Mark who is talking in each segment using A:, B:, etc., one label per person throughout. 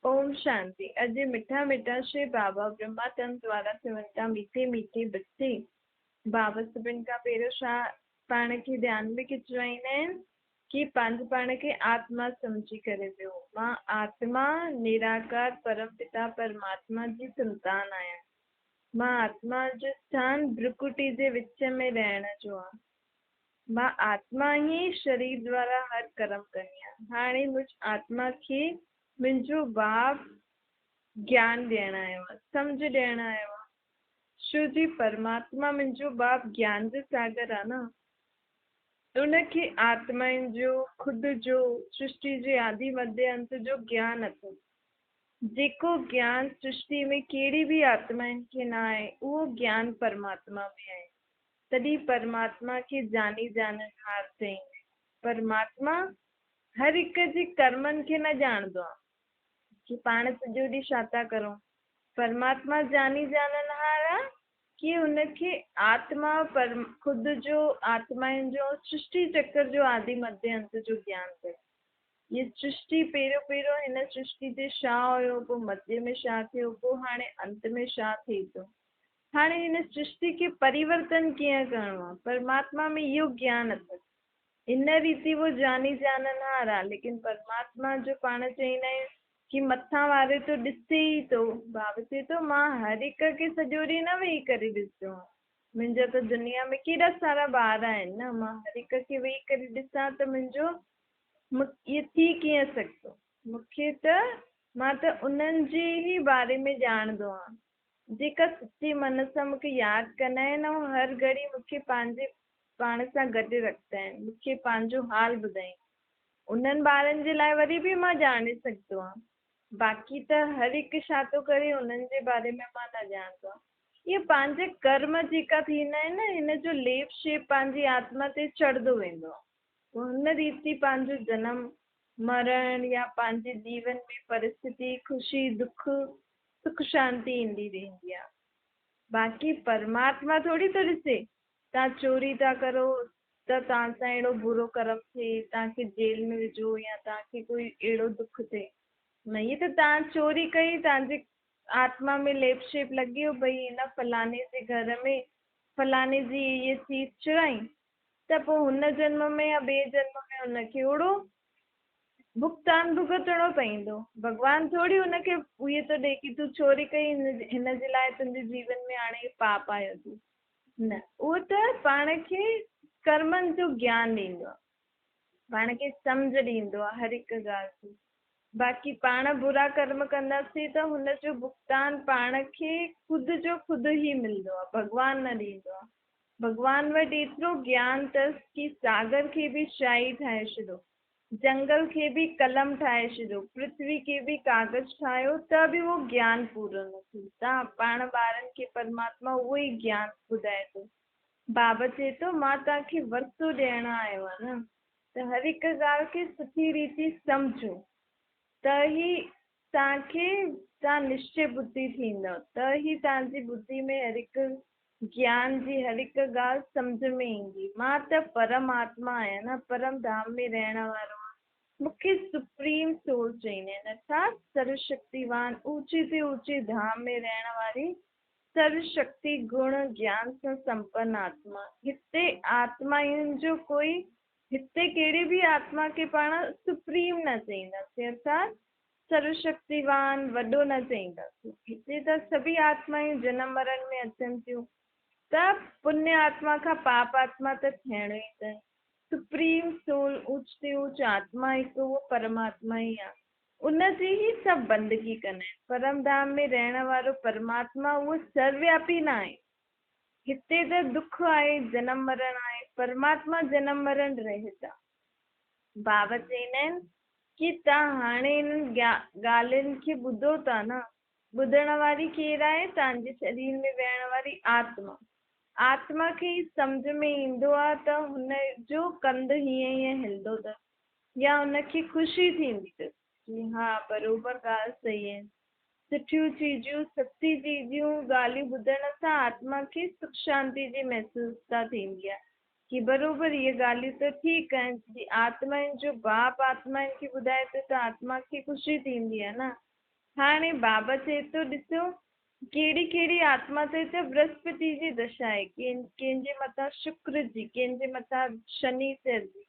A: ओम शांति। अॼु मिठा मिठा श्री बाबा ब्रह्मानंद द्वारा चवनि था मीठे मीठे बच्चे। बाबा सभिनि खां पहिरियों छा पाण खे ध्यान में खिचवाईंदा आहिनि कि पंहिंजे पाण खे आत्मा सम्झी करे वियो। मां आत्मा निराकार परम पिता परमात्मा जी संतान आहियां। मां आत्मा जो स्थान भ्रुकुटी जे विच में रहण जो आहे। मां आत्मा ही शरीर द्वारा हर कर्म कंदी आहियां। हाणे मुझ आत्मा खे मुंहिंजो बाप ज्ञान ॾियण आयो आहे, सम्झ ॾियण आयो आहे। छो जी परमात्मा मुंहिंजो बाप ज्ञान जो सागर आहे न। उनखे आत्माउनि जो खुदि जो सृष्टि जे आदि मध्य अंत जो ज्ञान अथसि। जेको ज्ञान सृष्टि में कहिड़ी बि आत्माउनि खे न आहे, उहो ज्ञान परमात्मा में आहे। तॾहिं परमात्मा खे जानी जाननहार चईं। परमात्मा हर हिक जे कर्मनि खे न ॼाणंदो आहे कि पाण सॼो ॾींहुं छा था करूं। परमात्मा जानी जाननहार आहे कि हुनखे आत्मा पर खुदि जो आत्माउनि जो सृष्टि चक्र जो आदि मध्य अंत जो ज्ञान अथसि। ये सृष्टि पहिरियों हिन सृष्टि ते छा हुयो, पोइ मध्य में छा थियो, पोइ हाणे अंत में छा थिए थो। हाणे हिन सृष्टि खे परिवर्तन कीअं करिणो आहे, परमात्मा में इहो ज्ञान अथसि। इन रीति वो जानी जाननहार आहे। लेकिन परमात्मा जो पाण चईंदा आहियूं कि मथां वारे तो ॾिसे ई थो। बाबा चए थो मां हर हिक खे सॼो ॾींहुं न वेही करे ॾिसंदो आहियां। मुंहिंजा त दुनिया में केॾा सारा ॿार आहिनि न। मां हर हिक खे वेही करे ॾिसां त मुंहिंजो इहे थी कीअं सघंदो। मूंखे त मां त उन्हनि जे ई बारे में ॼाणंदो आहियां जेका सच्चे मन सां मूंखे यादि कंदा आहिनि ऐं हर घड़ी मूंखे पंहिंजे पाण सां गॾु रखंदा आहिनि, मूंखे पंहिंजो हाल ॿुधाईंदा। उन्हनि ॿारनि जे लाइ वरी बि मां ॼाणे सघंदो आहियां। बाक़ी त हर हिकु छा थो करे उन्हनि जे बारे में मां न ॼाणंदो आहियां। इहे पंहिंजे कर्म जेका थींदा आहिनि न, हिन जो लेप शेप पंहिंजी आत्मा ते चढ़ंदो वेंदो आहे। हुन रीति पंहिंजो जनम मरण या पंहिंजे जीवन में परिस्थिति ख़ुशी दुख सुख शांति ईंदी रहंदी आहे। बाक़ी परमात्मा थोरी थो ॾिसे तव्हां चोरी था करो त तव्हां सां अहिड़ो बुरो कर्म थिए, तव्हांखे जेल में विझो या तव्हांखे कोई अहिड़ो दुख थिए। न, इहे त तव्हां चोरी कई, तव्हांजे आत्मा में लेप शेप लॻी वियो भई हिन फलाणे जे घर में फलाणे जी इहे चीज चुराई त पोइ हुन जन्म में या ॿिए जन्म में हुनखे ओड़ो भुगतान भुगतणो पवंदो। भॻवानु थोरी हुनखे इहे थो ॾे कि तूं चोरी कई हिन जे लाइ तुंहिंजे जीवन में हाणे पाप आयो अथई। न, उहो त पाण खे कर्मनि जो ज्ञान ॾींदो आहे, पाण खे सम्झ ॾींदो आहे हर हिकु ॻाल्हि जी। बाक़ी पाण बुरा कर्म कंदासीं त हुनजो भुगतान पाण खे ख़ुदि जो ख़ुदि ई मिलंदो आहे, भॻवानु न ॾींदो आहे। भॻवानु वटि एतिरो ज्ञान अथसि कि सागर खे बि शाही ठाहे छॾियो, जंगल खे बि कलम ठाहे छॾियो, पृथ्वी खे बि कागज़ ठाहियो त बि उहो ज्ञान पूरो न थी। तव्हां पाण ॿारनि खे परमात्मा उहो ई ज्ञान ॿुधाए थो। बाबा चए थो मां तव्हांखे वरितो ॾियण आयो आहे न, त हर हिकु ॻाल्हि खे सुठी रीति सम्झो त ई तव्हांखे तव्हां निश्चय बुद्धि थींदव, त ई तव्हांजी बुद्धि में हर हिकु ज्ञान जी हर हिकु ॻाल्हि सम्झ में ईंदी। मां त परमात्मा आहियां न, परम धाम में रहण वारो। मूंखे सुप्रीम सोल चईंदा आहिनि, अर्थात सर्वशक्तिवान ऊंचे से ऊंचे धाम में रहण वारी सर्वशक्ति गुण ज्ञान सां संपन्न आत्मा। हिते आत्माउनि जो कोई, हिते कहिड़ी बि आत्मा खे पाण सुप्रीम न चईंदासीं, अर्थात सर्वशक्तिवान वॾो न चईंदासीं। हिते त सभी आत्माऊं जनम मरण में अचनि थियूं त पुण्य आत्मा खां पाप आत्मा त थियणो ई अथनि। सुप्रीम सोल ऊच ते ऊच आत्मा हिकु उहो परमात्मा ई आहे। उन जी ई सभु बंदगी कंदा आहिनि। परम धाम में रहण वारो परमात्मा उहो सर्वव्यापी न आहे। हिते त दुख आहे, जनम मरण आहे, परमात्मा जनम मरण रहे था। बाबा चईंदा आहिनि कि तव्हां हाणे इन्हनि ॻाल्हियुनि खे ॿुधो था न, ॿुधण वारी केरु आहे, तव्हांजे शरीर में वेहण वारी आत्मा। आत्मा खे ई सम्झ में ईंदो आहे त हुनजो कंधु हीअं हीअं हिलंदो अथसि या हुनखे ख़ुशी थींदी अथसि कि हा बराबरि ॻाल्हि सही आहे। सुठियूं चीजूं सच्ची चीजूं ॻाल्हियूं ॿुधण सां आत्मा खे सुख शांति जी महसूसता थींदी आहे कि बराबरि इहे ॻाल्हियूं त ठीकु आहिनि। आत्माउनि जो बाप आत्माउनि खे ॿुधाए थो त आत्मा खे ख़ुशी थींदी आहे न। हाणे बाबा चए थो ॾिसो कहिड़ी कहिड़ी आत्मा ते त बृहस्पति जी दशा आहे, कंहिंजे मथां शुक्र जी, कंहिंजे मथां शनिचर जी,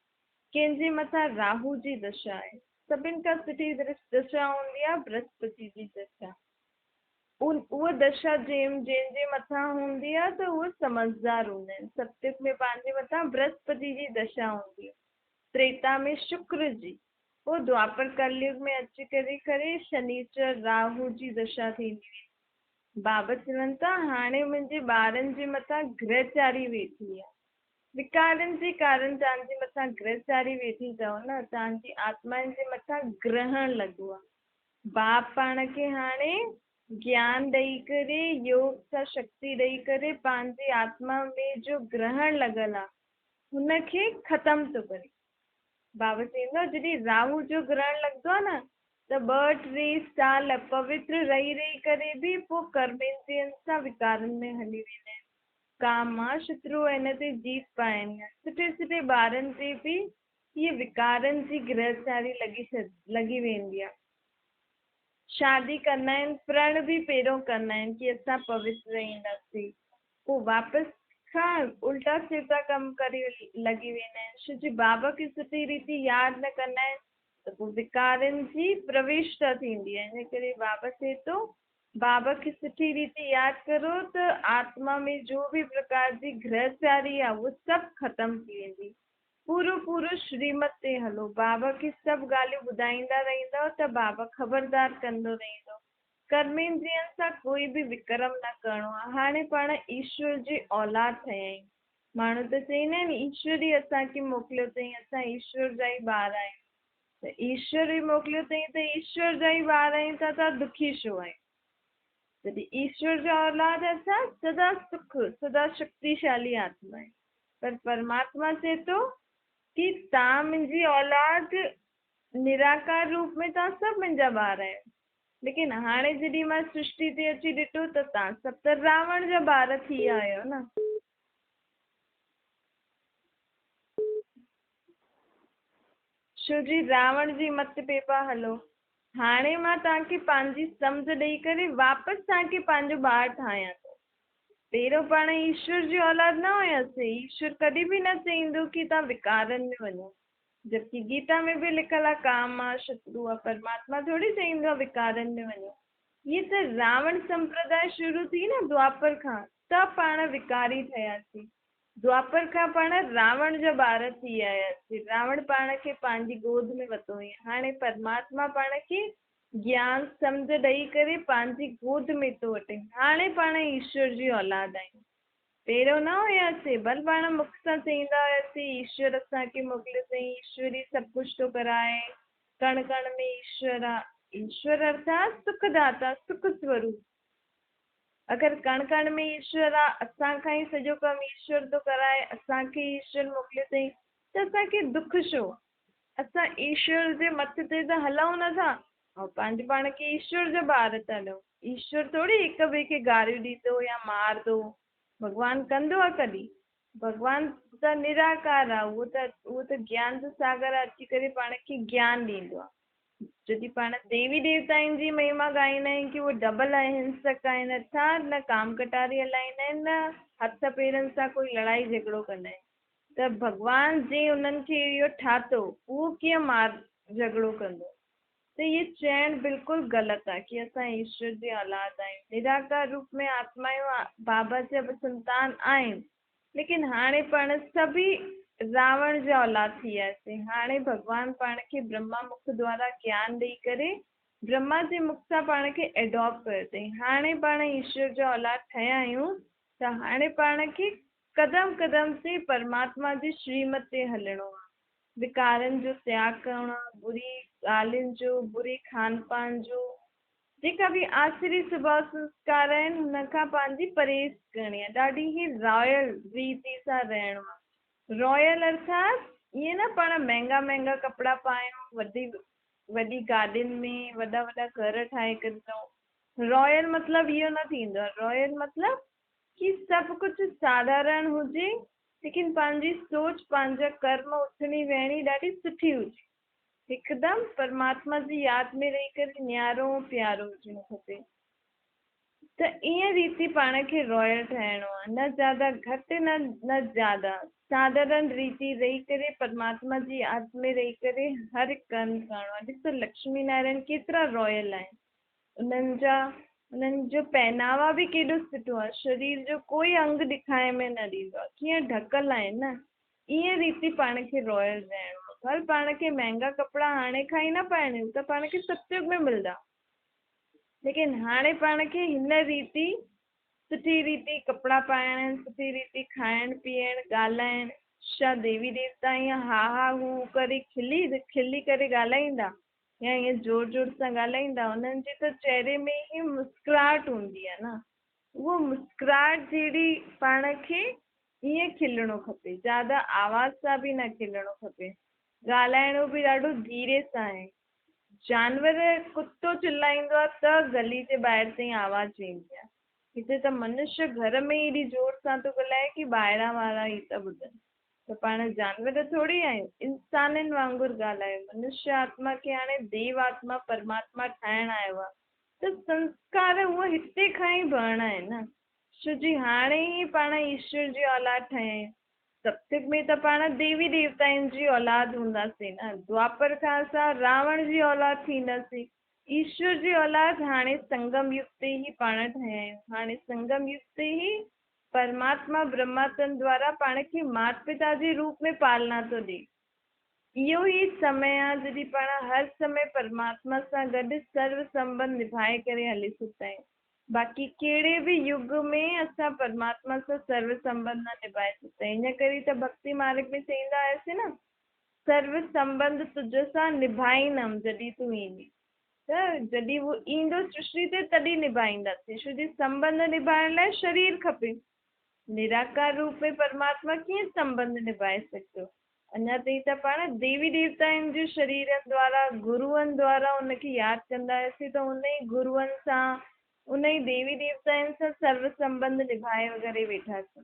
A: कंहिंजे मथां राहु जी दशा आहे। सभिनि खां सुठी दशा हूंदी आहे बृहस्पति जी दशा। उहा दशा जंहिंजे मथां हूंदी आहे त उहे समझदार हूंदा आहिनि। सतयुग में पंहिंजे मथां बृहस्पति जी दशा हूंदी आहे, त्रेता में शुक्र जी, पोइ द्वापर कलयुग में अची करे शनिचर राहु जी दशा थींदी आहे। बाबा चवनि था हाणे मुंहिंजे ॿारनि जे मथां ग्रहचारी वेठी आहे, विकारनि जे कारण तव्हांजे मथां ग्रहचारी वेठी अथव न, तव्हांजी आत्माउनि जे मथां ग्रहण लॻो आहे। बाप पाण खे हाणे ज्ञान ॾेई करे, योग सां शक्ति ॾेई करे पंहिंजी आत्मा में जो ग्रहण लॻल आहे हुनखे ख़तम थो करे। बाबा चवंदो जॾहिं राहु जो ग्रहण लॻंदो आहे न त 2-3 साल पवित्र रही करे बि पोइ कर्मेंद्रियनि सां विकारनि में हली वेंदा आहिनि। काम मां शत्रु हिन ते जीत पाइनि। सुठे सुठे ॿारनि ते बि इहे विकारनि जी ग्रहचारी लॻी वेंदी आहे। शादी कंदा आहिनि, प्रण बि पहिरियों कंदा आहिनि कि असां पवित्र रहंदासीं, पोइ वापसि खां उल्टा सीधा कम करे लॻी वेंदा आहिनि। छो जो बाबा खे सुठी रीति यादि न कंदा आहिनि त पोइ विकारनि जी प्रविष्टा थींदी आहे। इन करे बाबा चए थो बाबा खे सुठी रीति यादि करो त आत्मा में जो बि प्रकार जी ग्रहचारी आहे उहो सभु ख़तम थी वेंदी। पूरो श्रीमत ते हलो, बाबा खे सभु ॻाल्हियूं ॿुधाईंदा रहंदव त बाबा ख़बरदार कंदो रहंदो। कर्मेंद्रियनि सां कोई बि विक्रम न करिणो आहे। हाणे पाण ईश्वर जी औलाद थिया आहियूं। माण्हू त चवंदा आहिनि ईश्वर ई असांखे मोकिलियो अथई, असां ईश्वर जा ई ॿार आहियूं। त ईश्वर ई मोकिलियो अथई त ईश्वर जा ई ॿार आहियूं त तव्हां दुखी छो आहियो? जॾहिं ईश्वर जा औलाद असां सदा सुख, सदा शक्तिशाली आत्मा आहे। पर परमात्मा चए थो कि तव्हां मुंहिंजी औलाद निराकार रूप में तव्हां सभु मुंहिंजा ॿार आहियो। लेकिन हाणे जॾहिं मां सृष्टि ते अची ॾिठो त तव्हां सभु त रावण जा ॿार थी विया आहियो न। छो जी रावण जी मत पे पिया हलो। हाणे मां तव्हांखे पंहिंजी सम्झ ॾेई करे वापसि तव्हांखे पंहिंजो ॿार ठाहियां थो। पहिरियों पाण ईश्वर जी औलाद न हुयासीं। ईश्वर कॾहिं बि न चईंदो कि तव्हां विकारनि में वञो। जबकि गीता में बि लिखियलु आहे काम आहे शत्रु आहे। परमात्मा थोड़ी चईंदो आहे विकारनि में वञो। ये त रावण संप्रदाय शुरू थी न द्वापर खां, त पाण विकारी थियासीं। द्वापर खां पाण रावण जा ॿार थी आयासीं। रावण पाण खे पंहिंजी गोद में वरितो हुई। हाणे परमात्मा पाण खे ज्ञान सम्झ ॾेई करे पंहिंजी गोद में थो वठे। हाणे पाण ईश्वर जी औलाद आहियूं। पहिरियों न हुयासीं। भले पाण मुख सां चईंदा हुयासीं ईश्वर असांखे मोकिलियो अथई, ईश्वर ई सभु कुझु थो कराए, कण कण में ईश्वर आहे। ईश्वर अर्थात सुखदाता, सुख स्वरूप। अगरि कण कण में ईश्वर आहे, असांखां ई सॼो कमु ईश्वर थो कराए, असांखे ईश्वर मोकिलियो अथई त असांखे दुख छो? असां ईश्वर जे मथ ते त हलूं नथा ऐं पंहिंजे पाण खे ईश्वर जा ॿार था ॾियूं। ईश्वर थोरी हिक ॿिए खे गारियूं ॾींदो या मारंदो। भॻवानु कंदो आहे कॾहिं? भॻवानु त निराकार आहे। उहो त ज्ञान जो सागर अची करे पाण खे ज्ञान ॾींदो आहे। जॾहिं पाण देवी देवताउनि जी महिमा ॻाईंदा आहियूं कि उहे डबल अहिंसक आहिनि, अर्थात न काम कटारी हलाईंदा आहिनि, न हथ पेरनि सां कोई लड़ाई झगड़ो कंदा आहिनि। त भॻवानु जे उन्हनि खे इहो ठातो उहो कीअं मार झगड़ो कंदो? त इहे चइणु बिल्कुलु ग़लति आहे कि असां ईश्वर जी औलाद आहियूं। निराकार रूप में आत्मायूं बाबा जा बि संतान आहिनि। लेकिन हाणे पाण सभी रावण जा औलाद थी वियासीं। हाणे भॻवानु पाण खे ब्रह्मा मुख द्वारा ज्ञान ॾेई करे ब्रह्मा जे मुख सां पाण खे एडॉप्ट कयो अथई। हाणे पाण ईश्वर जा औलाद ठहिया आहियूं त हाणे पाण खे कदम कदम ते परमात्मा जी श्रीमत ते हलणो आहे। विकारनि जो त्याग करणो आहे, बुरी ॻाल्हियुनि जो, बुरी खान पान जो, जेका बि आसरी स्वभाव संस्कार आहिनि हुन खां पंहिंजी परहेज़ करणी आहे। ॾाढी ई रॉयल रीति सां रहणो आहे। रॉयल अर्थात ईअं न पाण महांगा महांगा कपिड़ा पायूं, वॾी गाॾियुनि में वॾा वॾा घर ठाहे करे रहूं। रॉयल मतिलबु इहो न थींदो आहे। रॉयल मतिलबु कि सभु कुझु साधारण हुजे लेकिन पंहिंजी सोच, पंहिंजा कर्म, उथणी वेहणी ॾाढी सुठी हुजे। हिकदमि परमात्मा जी यादि में रही करे न्यारो प्यारो हुजणो खपे। त ईअं रीति पाण खे रॉयल ठहिणो आहे, न ज्यादा घटि न ज्यादा, साधारण रीति रही करे परमात्मा जी यादि में रही करे हर हिकु कर्म करणो आहे। ॾिसो लक्ष्मी नारायण केतिरा रॉयल आहिनि, उन्हनि जो पहनावा बि केॾो सुठो आहे, शरीर जो कोई अंग ॾेखारे में न ॾींदो आहे, कीअं ढकल आहिनि न। ईअं रीति पाण खे रॉयल रहणो आहे। हल पाण खे महांगा कपिड़ा हाणे खां ई न पाइणियूं त पाण खे सतयुग में मिलंदा, लेकिन हाणे पाण खे हिन रीति सुठी रीति कपिड़ा पाइणा आहिनि, सुठी रीति खाइण पीअण ॻाल्हाइण। छा देवी देवता ईअं हा हा हू करे खिली करे ॻाल्हाईंदा या ईअं जोर जोर सां ॻाल्हाईंदा? उन्हनि जे त चेहरे में ई मुस्कुराहट हूंदी आहे न। उहो मुस्कुराहट जहिड़ी पाण खे ईअं खिलणो खपे, ज्यादा आवाज़ सां बि न खिलणो खपे। ॻाल्हाइणो बि ॾाढो धीरे सां आहे। जानवर कुतो चिल्लाईंदो आहे त गली जे ॿाहिरि ताईं आवाज़ वेंदी आहे, हिते त मनुष्य घर में एॾी जोर सां थो ॻाल्हाए कि ॿाहिरां वारा ई था ॿुधनि। त पाण जानवर थोरी आहियूं, इंसाननि वांगुरु ॻाल्हायो। मनुष्य आत्मा खे हाणे देव आत्मा परमात्मा ठाहिणु आयो आहे, त संस्कार उहो हिते खां ई भरणा आहिनि न। छो जी हाणे ई पाण ईश्वर जी औलाद ठहिया आहियूं, सत्युग में त पाण देवी देवताउनि जी औलाद हूंदासीं न। द्वापर खां असां रावण जी औलाद थींदासीं। ईश्वर जी औलाद हाणे संगम युग ते ई पाण ठहिया आहियूं। हाणे संगम युग ते ई परमात्मा ब्रह्मा तंत्र द्वारा पाण खे माता पिता जे रूप में पालना थो ॾे। इहो ई समय आहे जॾहिं पाण हर समय परमात्मा सां गॾु सर्व संबंध निभाए करे हली सघंदा आहियूं। बाक़ी कहिड़े बि युग में असां परमात्मा सां सर्व संबंध न निभाए सघंदा आहियूं। इन करे त भक्ति मार्ग में चईंदा आहियासीं न, सर्व संबंध तुझ सां निभाईंदमि जॾहिं तूं ईंदी। त जॾहिं उहो ईंदो सृष्टि ते तॾहिं निभाईंदासीं, छो जो संबंध निभाइण लाइ शरीर खपे। निराकार रूप में परमात्मा कीअं संबंध निभाए सघंदो? अञा ताईं त पाण देवी देवताउनि जे शरीरनि द्वारा गुरूअनि द्वारा उनखे यादि कंदा हुआसीं, त उन ई गुरूअनि सां उन ई देवी देवताउनि सां सर्व संबंध निभाए वग़ैरह वेठासीं।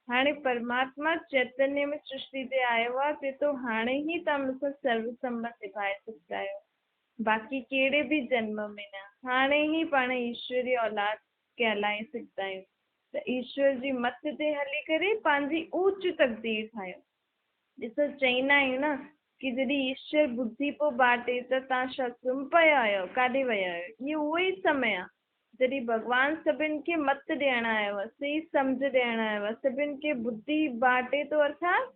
A: हाणे परमात्मा चैतन्य में सृष्टि ते आयो आहे, ते तो हाणे ई तव्हां मूंसां सर्व संबंध निभाए सघंदा आहियो। बाक़ी कहिड़े बि जन्म में न, हाणे ई पाण ईश्वरी औलाद कहलाए सघंदा आहियूं। त ईश्वर जी मत ते हली करे पंहिंजी ऊच तकदीर ठाहियो। ॾिसो चईंदा आहियूं न कि जॾहिं ईश्वर बुद्धि पोइ बाटे त तव्हां छा सुम्ही पिया आहियो, काॾे विया आहियो? इहो उहो ई समय आहे जॾहिं भॻवानु सभिनि खे मत ॾियणु आयो आहे, सही सम्झ ॾियणु आयो आहे, सभिनि खे बुद्धि बाटे थो, अर्थात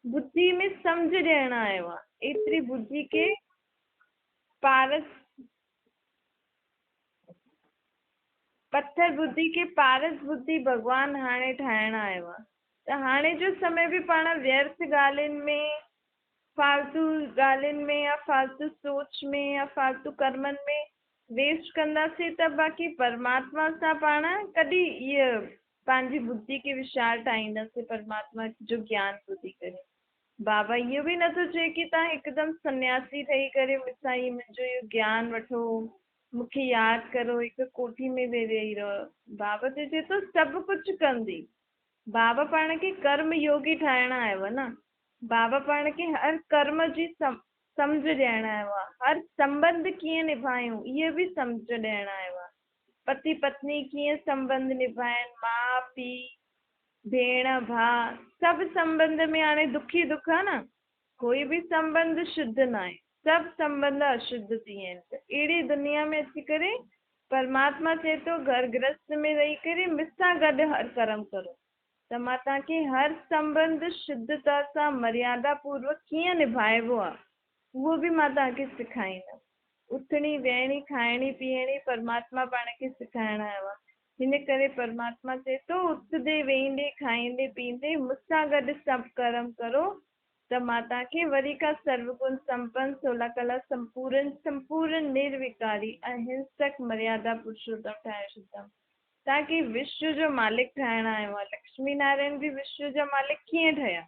A: बुद्धि में सम्झ ॾियणु आयो आहे। एतिरी बुद्धि खे पारस पत्थर बुद्धि खे पारस बुद्धि भॻवानु हाणे ठाहिणु आयो आहे। त हाणे जो समय बि पाण व्यर्थ ॻाल्हियुनि में, फालतू ॻाल्हियुनि में या फालतू सोच में या फालतू कर्मनि में वेस्ट कंदासीं त बाक़ी परमात्मा सां पाण कॾहिं इहा पंहिंजी बुद्धि खे विशाल ठाहींदासीं परमात्मा जो ज्ञान ॿुधी करे। बाबा इहो बि नथो चए कि तव्हां हिकदमि सन्यासी ठही करे मूंसां ई मुंहिंजो इहो ज्ञान वठो, मूंखे यादि करो, हिकु कोठी में वेही रहो। बाबा त चए थो सभु कुझु कंदी। बाबा पाण खे कर्म योगी ठाहिणु आयो आहे न। बाबा पाण खे हर कर्म जी सम्झ ॾियणु आयो आहे। हर संबंध कीअं निभायूं इहो बि सम्झ ॾियणु आयो आहे। पति पत्नी कीअं संबंध निभाइनि, माउ पीउ भेण भाउ, सभु संबंध में हाणे दुखी दुख आहे न। कोई बि संबंध शुद्ध न आहे, सभु संबंध अशुद्ध थी विया आहिनि। त अहिड़ी दुनिया में अची करे परमात्मा चए थो घर गृहस्थ में रही करे मूंसां गॾु हर कर्म करो। त मां तव्हांखे हर संबंध शुद्धता सां मर्यादा पूर्वक कीअं निभाइबो आहे उहो बि मां तव्हांखे सेखारींदमि। उथणी वेहणी खाइणी पीअणी परमात्मा पाण खे सेखारणु आयो आहे। हिन करे परमात्मा चए थो उथंदे वेहींदे खाईंदे पीअंदे मूंसां गॾु सभु कर्म करो, त मां तव्हांखे वरी खां सर्वगुण संपन्न 16 कला संपूर्ण निर्विकारी अहिंसक मर्यादा पुरुषोत्तम ठाहे छॾंदमि। तव्हांखे विश्व जो मालिक ठाहिणु आयो आहे। लक्ष्मी नारायण बि विश्व जा मालिक कीअं ठहिया?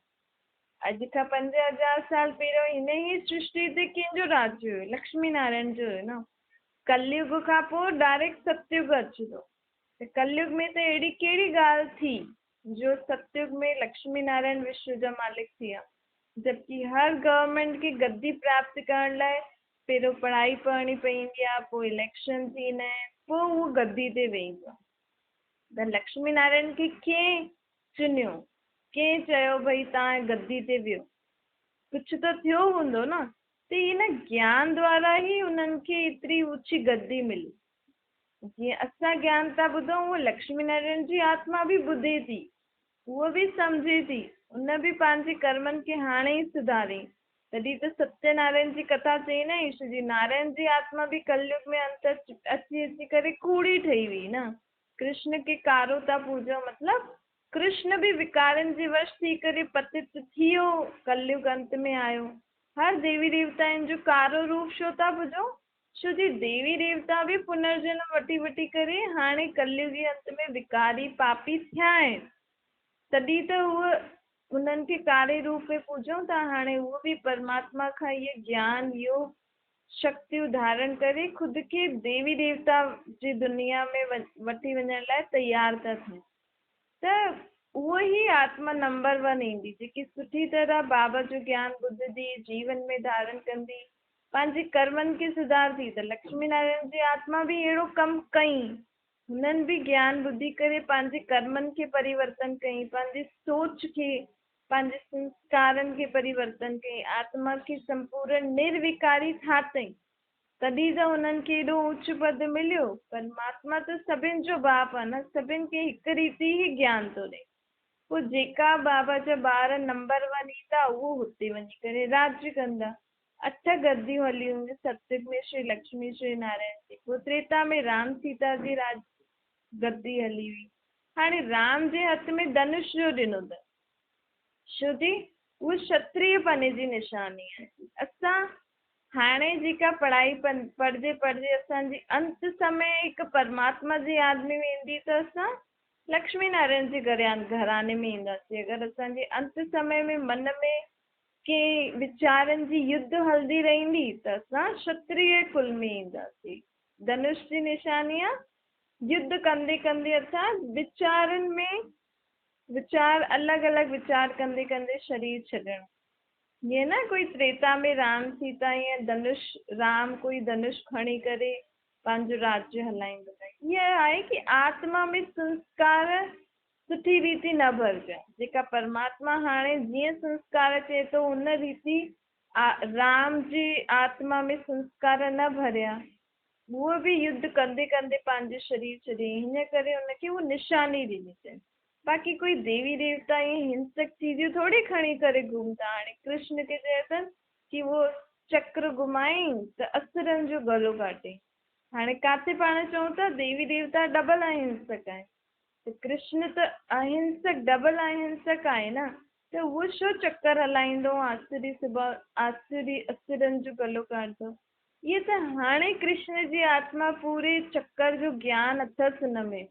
A: अॼु खां 5000 साल पहिरियों हिन ई सृष्टि ते कंहिंजो राज्य हुयो? लक्ष्मी नारायण जो हुयो न। कलयुग खां पोइ डायरेक्ट सतयुग अचे थो। त कलयुग में त अहिड़ी कहिड़ी ॻाल्हि थी जो सतयुग में लक्ष्मी नारायण विश्व जा मालिक थी विया? जबकि हर गवर्नमेंट खे गद्दी प्राप्त करण लाइ पहिरियों पढ़ाई पढ़णी पवंदी आहे, पोइ इलेक्शन थींदा आहिनि, पोइ उहो गद्दी ते वेहींदो आहे। त लक्ष्मी नारायण खे कंहिं चुनियो, कंहिं चयो भई तव्हां गद्दी ते वियो? कुझु त थियो हूंदो न। त इन ज्ञान द्वारा ई उन्हनि खे एतिरी ऊची गद्दी मिली। जीअं असां ज्ञान था ॿुधूं, उहो लक्ष्मी नारायण जी आत्मा बि ॿुधे थी, उहो बि सम्झे थी, उन बि पंहिंजे कर्मनि खे हाणे ई सुधारियईं। तॾहिं त सत्यनारायण जी कथा चई न, ईश्वर जी नारायण जी आत्मा बि कलयुग में अंत अची अची करे कूड़ी ठही हुई न। कृष्ण खे कारो था पूजो, मतिलबु कृष्ण बि विकारनि जे वश थी करे पतित थी वियो, कलयुग अंत में आयो। हर देवी देवताउनि जो कारो रूप छो था पूजो? छो जी देवी देवता बि पुनर्जन्म वठी वठी करे हाणे कलयुगी अंत में विकारी पापी थिया आहिनि। तॾहिं त उहे उन्हनि खे कारे रूप में पूजूं था। हाणे उहो बि परमात्मा खां इहो ज्ञान, योग शक्तियूं धारण करे ख़ुदि खे देवी देवता जी दुनिया में वठी वञण लाइ तयारु था थियनि। त उहो ई आत्मा नंबर 1 ईंदी, जेकी सुठी तरह बाबा जो ज्ञान ॿुधंदी, जीवन में धारण कंदी, पंहिंजे कर्मनि खे सुधारंदी। त लक्ष्मी नारायण जी आत्मा बि अहिड़ो कमु कई, हुननि बि ज्ञान ॿुधी करे पंहिंजे कर्मनि खे परिवर्तन कई, पंहिंजी सोच खे, पंहिंजे संस्कारनि खे परिवर्तन कई, आत्मा खे संपूर्ण निर्विकारी ठातई। तॾहिं त हुननि खे एॾो उच्च पद मिलियो। परमात्मा त सभिनि जो बाप आहे न, सभिनि खे हिकु रीति ई ज्ञान थो ॾे। पोइ जेका बाबा जा ॿार नंबर 1 ईंदा, उहो हुते वञी करे राज्य कंदा। 8 गद्दियूं हली हुयूं, सतयुग में श्री लक्ष्मी श्री नारायण जी, पोइ त्रेता में राम सीता जी गद्दी हली हुई। हाणे राम जे हथ में धनुष जो ॾिनो अथनि, छो जी उहा क्षत्रिय पने जी निशानी आहे। असां हाणे जेका पढ़ाई पढ़जे पढ़जे असांजी अंत समय हिकु परमात्मा जी यादि में वेंदी, त असां लक्ष्मी नारायण जे घराने में ईंदासीं। अगरि असांजे अंत समय में मन में के वीचारनि जी युद्ध हलंदी रहंदी, त असां क्षत्रिय कुल में ईंदासीं। धनुष जी निशानी आहे युद्ध कंदे कंदे असां वीचारनि में विचार अलॻि अलॻि विचार कंदे कंदे शरीर छॾणु। ईअं न कोई त्रेता में राम सीता ईअं धनुष, राम कोई धनुष खणी करे पंहिंजो राज्य हलाईंदो आहे। ईअं आहे कि आत्मा में संस्कार सुठी रीति न भरिजनि। जेका परमात्मा हाणे जीअं संस्कार चए थो उन रीति राम जी आत्मा में संस्कार न भरिया, उहो बि युद्ध कंदे कंदे पंहिंजो शरीर छॾे। हिन करे हुनखे उहो निशानी ॾिनी अथनि। बाक़ी कोई देवी देवता ईअं हिंसक चीज़ियूं थोरी खणी करे घुमंदा। हाणे कृष्ण खे चए अथनि कि वो चक्र घुमाई त असुरनि जो गलो काटे। हाणे किथे पाण चऊं था देवी देवता डबल अहिंसक आहिनि, त कृष्ण त अहिंसक डबल अहिंसक आहे न, त उहो छो चक्कर हलाईंदो आसुरी स्वभाव, असुरनि जो गलो काटंदो? इहे त हाणे कृष्ण जी आत्मा पूरे चक्कर जो ज्ञान अथसि हुन में।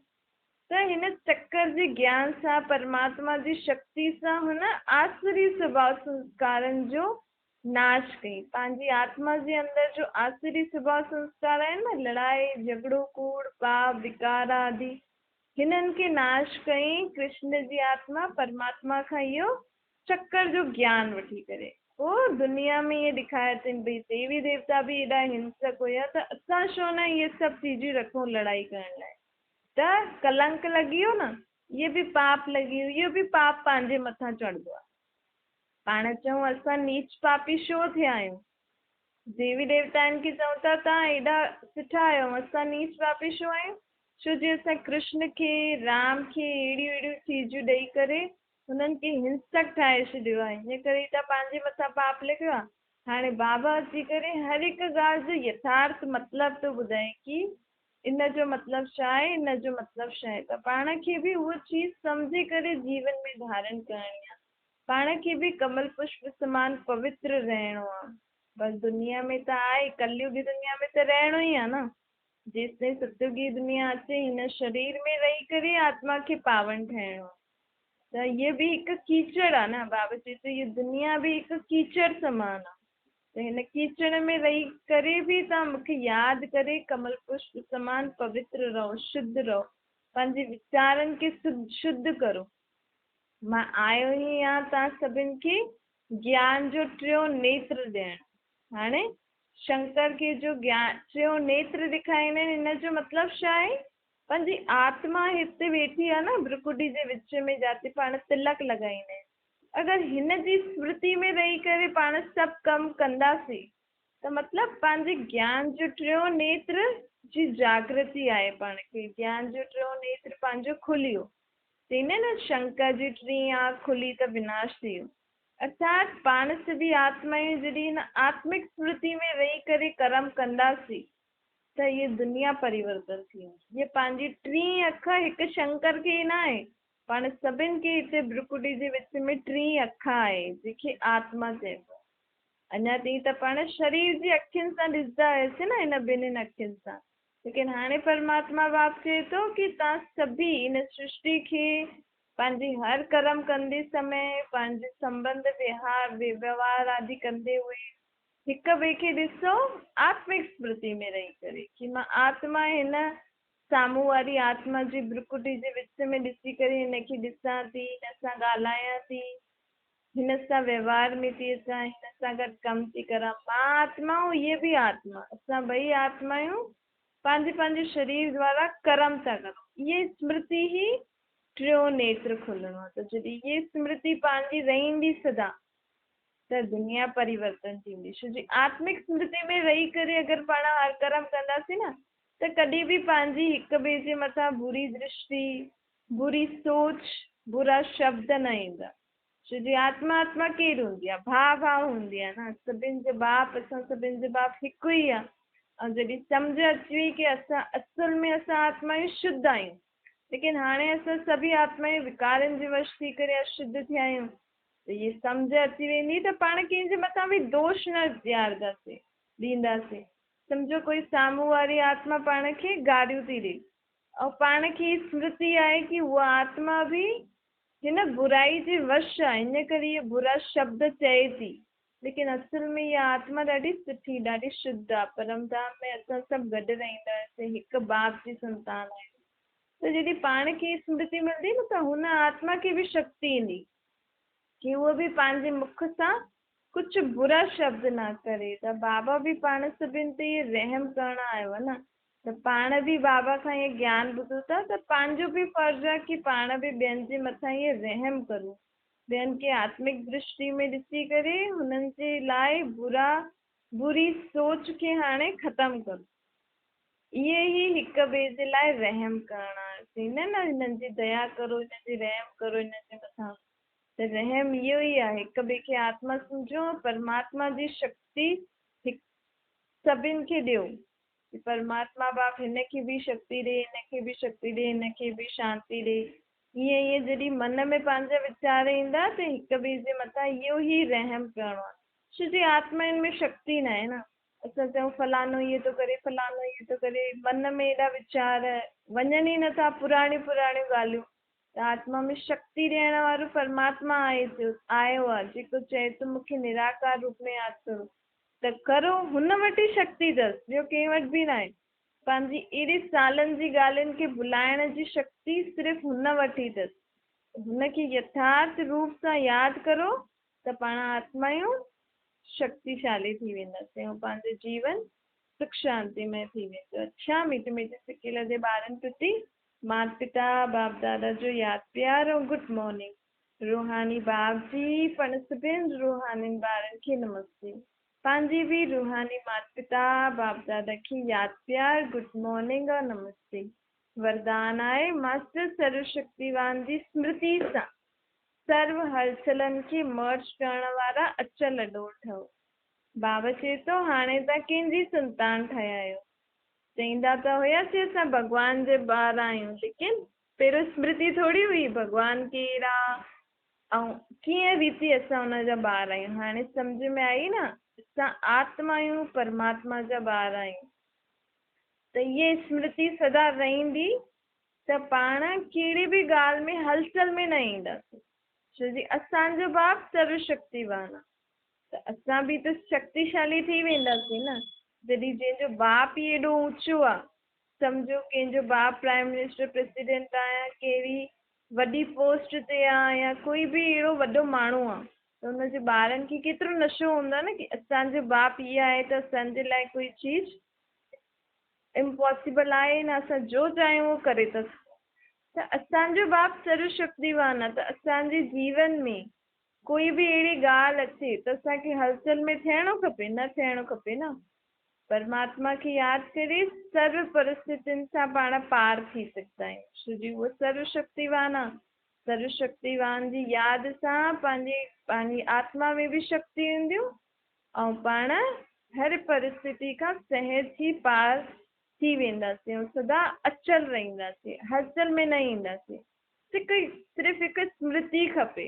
A: त हिन चक्कर जे ज्ञान सां परमात्मा जी शक्ति सां हुन आसुरी स्वभाव संस्कारनि जो नाश कई। पंहिंजी आत्मा जे अंदरि जो आसुरी स्वभाव संस्कार आहिनि न, लड़ाई झगड़ो कूड़ पाप विकार आदि, हिननि खे नाश कई कृष्ण जी आत्मा परमात्मा खां इहो चक्कर जो ज्ञान वठी करे। पोइ दुनिया में इहे ॾेखारे अथनि भई देवी देवता बि एॾा हिंसक हुया, त असां छो न इहे सभु चीजूं रखूं लड़ाई करण लाइ? त कलंक लॻी वियो न, इहे बि पाप लॻी वियो, इहो बि पाप पंहिंजे मथां चढ़ंदो आहे। पाण चऊं असां नीच पापी छो थिया आहियूं? देवी देवताउनि खे चऊं था तव्हां एॾा सुठा आहियो, असां नीच पापी छो आहियूं? छो जे असां कृष्ण खे राम खे अहिड़ियूं अहिड़ियूं चीजूं ॾेई करे हुननि खे हिंसक ठाहे छॾियो आहे। हिन करे त पंहिंजे मथां पाप लॻियो आहे। हाणे बाबा अची करे हर हिकु ॻाल्हि जो यथार्थ मतिलबु थो ॿुधाए कि इन जो मतिलबु छा आहे, इन जो मतिलबु छा आहे। त पाण खे बि उहा चीज सम्झी करे जीवन में धारण करणी आहे। पाण खे बि कमल पुष्प समान पवित्र रहणो आहे। बस दुनिया में त आहे, कलयुगी दुनिया में त रहणो ई आहे न। जेसिताईं सतयुगी दुनिया अचे हिन शरीर में रही करे आत्मा खे पावन ठाहिणो आहे। त इहे बि हिकु कीचड़ आहे न, बाबा चए थो इहा दुनिया बि हिकु कीचड़ समान आहे। त हिन कीचड़ में रही करे बि तव्हां मूंखे यादि करे कमल पुष्प समान पवित्र रहो, शुद्ध रहो, पंहिंजे वीचारनि खे शुद्ध करो। मां आयो ई आहियां तव्हां सभिनि खे ज्ञान जो टियों नेत्र ॾियण। हाणे शंकर खे जो ज्ञान टियों नेत्र ॾेखारींदा आहिनि, हिन जो मतिलबु छा आहे? पंहिंजी आत्मा हिते वेठी आहे न भ्रुकुटी जे विच में, जाते पाण तिलक लॻाईंदा आहिनि। अगरि हिन जी स्मृति में रही करे पाण सभु कमु कंदासीं त मतिलबु पंहिंजे ज्ञान जो टियों नेत्र जी जागृति आहे। पाण खे ज्ञान जो टियों नेत्र पंहिंजो खुलियो, चईंदा आहिनि न शंकर जी टीं आंख खुली त विनाश थी वियो। अर्थात पाण सॼी आत्माऊं जॾहिं हिन आत्मिक स्मृति में रही करे कर्म कंदासीं त ये दुनिया परिवर्तन थी वेंदी। ये पंहिंजी टीं अख हिकु शंकर खे ई न आहे, पाण सभिनि खे हिते भ्रुकुटी जे विच में टीं अख आहे जंहिंखे आत्मा चइबो आहे। अञा ताईं त पाण शरीर जी अखियुनि सां ॾिसंदा हुआसीं न, हिन ॿिन्हिनि अखियुनि सां, लेकिन हाणे परमात्मा बाप चए थो कि तव्हां सभी इन सृष्टि खे पंहिंजी हर कर्म कंदे समय, पंहिंजे संबंध व्यवहार आदि कंदे हुए हिक ॿिए खे ॾिसो आत्मिक स्मृति में रही करे कि मां आत्मा हिन साम्हूं वारी आत्मा जी भ्रुकुटी जे विच में ॾिसी करे हिनखे ॾिसां थी, हिन सां ॻाल्हायां थी, हिन सां व्यवहार में थी अचां, हिन सां गॾु कमु थी करां। मां आत्मा ऐं इहे बि आत्मा, असां ॿई आत्मायूं पंहिंजे पंहिंजे शरीर द्वारा कर्म था करूं। इहे स्मृति ई टियों नेत्र खुलणो आहे। त जॾहिं इहे स्मृति पंहिंजी रहंदी सदा त दुनिया परिवर्तन थींदी। छो जी आत्मिक स्मृति में रही करे अगरि पाण हर कर्म कंदासीं न त कॾहिं बि पंहिंजी हिक ॿिए जे मथां बुरी दृष्टि, बुरी सोच, बुरा शब्द न ईंदा। छो जी आत्मा केरु हूंदी आहे? भाव हूंदी आहे न। सभिनि जे बाप, असां सभिनि जे बाप हिकु ई आहे। ऐं जॾहिं सम्झ अची वई कि असां असुल में असां आत्मायूं शुद्ध आहियूं, लेकिन हाणे असां सभी आत्मायूं विकारनि जे वश थी करे अशुद्ध थिया आहियूं, त इहे सम्झ अची वेंदी त पाण कंहिंजे मथां बि दोष न ॾींदासीं। सम्झो कोई साम्हूं वारी आत्मा पाण खे गारियूं थी ॾे ऐं पाण खे स्मृति आहे कि उहा आत्मा बि हिन बुराई जे वश आहे, इन करे इहे बुरा शब्द चए थी, लेकिन असुल में इहा आत्मा ॾाढी सुठी, ॾाढी शुद्ध आहे। परमधाम में असां सभु गॾु रहंदा आहियूं, हिकु बाप जी संतान आहे। त जॾहिं पाण खे स्मृति मिलंदी न त हुन आत्मा खे बि शक्ति ईंदी कि उहो बि पंहिंजे मुख सां कुझु बुरा शब्द न करे। त बाबा बि पाण सभिनि ते इहे रहम करणु आयो आहे न, त पाण बि बाबा खां इहे ज्ञान ॿुधूं था त पंहिंजो बि फर्ज़ु आहे कि पाण बि ॿियनि जे मथां इहे रहम करूं, ॿियनि खे आत्मिक दृष्टि में ॾिसी करे हुननि जे लाइ बुरी सोच खे हाणे ख़तमु करूं। इहे ई हिक ॿिए जे लाइ रहम करणु आहे। चईंदा आहिनि न हिननि जी दया करो, हिन जी रहम करो हिन जे मथां। त रहम इहो ई आहे, हिक ॿिए खे आत्मा सम्झो, परमात्मा जी शक्ति सभिनि खे ॾियो। परमात्मा बाप हिन खे बि शक्ति ॾे, हिन खे बि शक्ति ॾे, हिन खे बि शांति ॾे। ईअं जॾहिं मन में पंहिंजा वीचार ईंदा त हिक ॿिए जे मथां इहो ई रहम करणो आहे। छो जी आत्माउनि में शक्ति न आहे न। असां चऊं फलानो इहो थो करे, फलानो इहो थो करे, मन में एॾा वीचार वञनि ई नथा, पुराणियूं ॻाल्हियूं। त आत्मा में शक्ति ॾियण वारो परमात्मा आयो आहे, जेको चए थो मूंखे निराकार रूप में यादि करो त करो। हुन वटि ई शक्ति अथसि, ॿियो कंहिं वटि बि न आहे। पंहिंजी एॾे सालनि जी ॻाल्हियुनि खे भुलाइण जी शक्ति सिर्फ़ु हुन वटि ई अथसि। हुनखे यथार्थ रूप सां यादि करो त पाण आत्मायूं शक्तिशाली थी वेंदासीं ऐं पंहिंजो जीवन सुख शांति में थी वेंदो। अच्छा मीठे मीठे सिकेल जे ॿारनि प्रति माता पिता बाप दादा जो यादि प्यार ऐं गुड मॉर्निंग। रूहानी बाप जी पाण सभिनि रूहानी ॿारनि खे नमस्ते। पंहिंजी बि रूहानी माता पिता बाप दादा खे यादि प्यार गुड मॉर्निंग और नमस्ते। वरदान आहे मास्टर सर्वशक्तिवान जी स्मृति सां सर्व हलचलनि खे मर्ज करण वारा अचल अॾोर ठहो। बाबा चए थो हाणे तव्हां कंहिंजी संतान ठहिया आहियो। चईंदा त हुयासीं असां भॻवान जे ॿार आहियूं, लेकिन पहिरियों स्मृति थोरी हुई भॻवान केरु आहे ऐं कीअं रीति असां हुनजा ॿार आहियूं। हाणे सम्झ में आई न, असां आत्मा आहियूं, परमात्मा जा ॿार आहियूं। त इहे स्मृति सदा रहंदी त पाण कहिड़ी बि ॻाल्हि में हलचल में न ईंदासीं। छो जी असांजो बाप सर्वशक्तिवान आहे, त असां बि त शक्तिशाली थी वेंदासीं न। जॾहिं जंहिंजो बाप ई एॾो ऊचो आहे, सम्झो कंहिंजो बाप प्राइम मिनिस्टर प्रेसिडेंट आहे, या कहिड़ी वॾी पोस्ट ते आहे, या कोई बि अहिड़ो वॾो माण्हू आहे, त हुनजे ॿारनि खे केतिरो नशो हूंदो आहे न की असांजो बाप इहा आहे त असांजे लाइ कोई चीज इम्पॉसिबल आहे न, असां जो चाहियूं उहो करे था सघूं। त असांजो बाप सर्वशक्तिवान आहे, त असांजे जीवन में कोई बि अहिड़ी ॻाल्हि अचे त असांखे हलचल में थियणो खपे, न थियणो खपे न। परमात्मा खे यादि करे सर्व परिस्थितियुनि सां पाण पार थी सघंदा आहियूं, छो जी उहो सर्वशक्तिवान आहे। सर्वशक्तिवान जी यादि सां पंहिंजी आत्मा में बि शक्ति ईंदियूं ऐं पाण हर परिस्थिति खां सहज ही पार थी वेंदासीं ऐं सदा अचल रहंदासीं, हलचल में न ईंदासीं। सिर्फ़ु हिकु स्मृति खपे,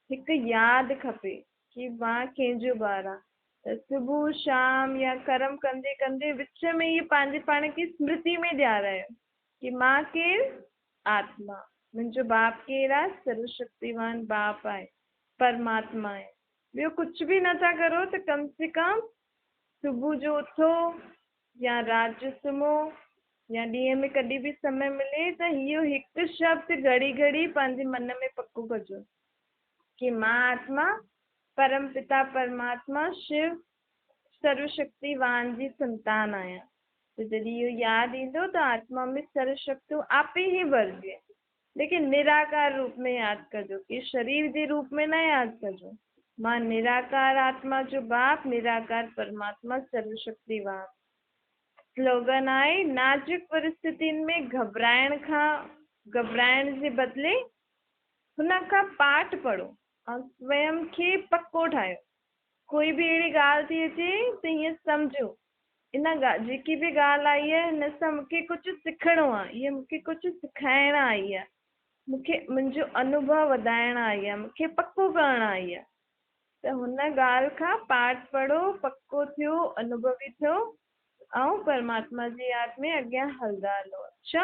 A: हिकु यादि खपे कि मां कंहिंजो ॿार आहियां। त सुबुह शाम या कर्म कंदे कंदे विच में इहे पंहिंजे पाण खे स्मृति में ॾियारायो कि मां केरु, आत्मा, मुंहिंजो बाप केरु आहे, सर्वशक्तिवान बाप आहे, परमात्मा आहे। ॿियो कुझु बि नथा करो त कम से कम सुबुह जो उथो या राति जो सुम्हो या ॾींहं में कॾहिं बि समय मिले त इहो हिकु शब्द घड़ी घड़ी पंहिंजे मन में पको कजो कि मां आत्मा परम पिता परमात्मा शिव सर्वशक्तिवान जी संतान आहियां। त जॾहिं इहो यादि ईंदो त आत्मा में सर्वशक्तियूं आपे ई भरिजे, लेकिन निराकार रूप में यादि कजो कि शरीर जे रूप में न यादि कजो। मां निराकार आत्मा जो बाप, निराकार परमात्मा सर्वशक्तिवान। स्लोगन आहे, नाजुक परिस्थितियुनि में घबराइण जे बदिले हुन खां पाठ पढ़ो ऐं स्वयं खे पको ठाहियो। कोई बि अहिड़ी ॻाल्हि थी अचे त हीअं सम्झो इन जेकी बि ॻाल्हि आई आहे हिन सां मूंखे कुझु सिखणो आहे, इहा मूंखे कुझु सिखाइण आई आहे, मूंखे मुंहिंजो अनुभव वधाइण आई आहे, मूंखे पको करणु आई आहे। त हुन ॻाल्हि खां पाठ पढ़ो, पको थियो, अनुभवी थियो ऐं परमात्मा जी यादि में अॻियां हलंदा हलो। अच्छा।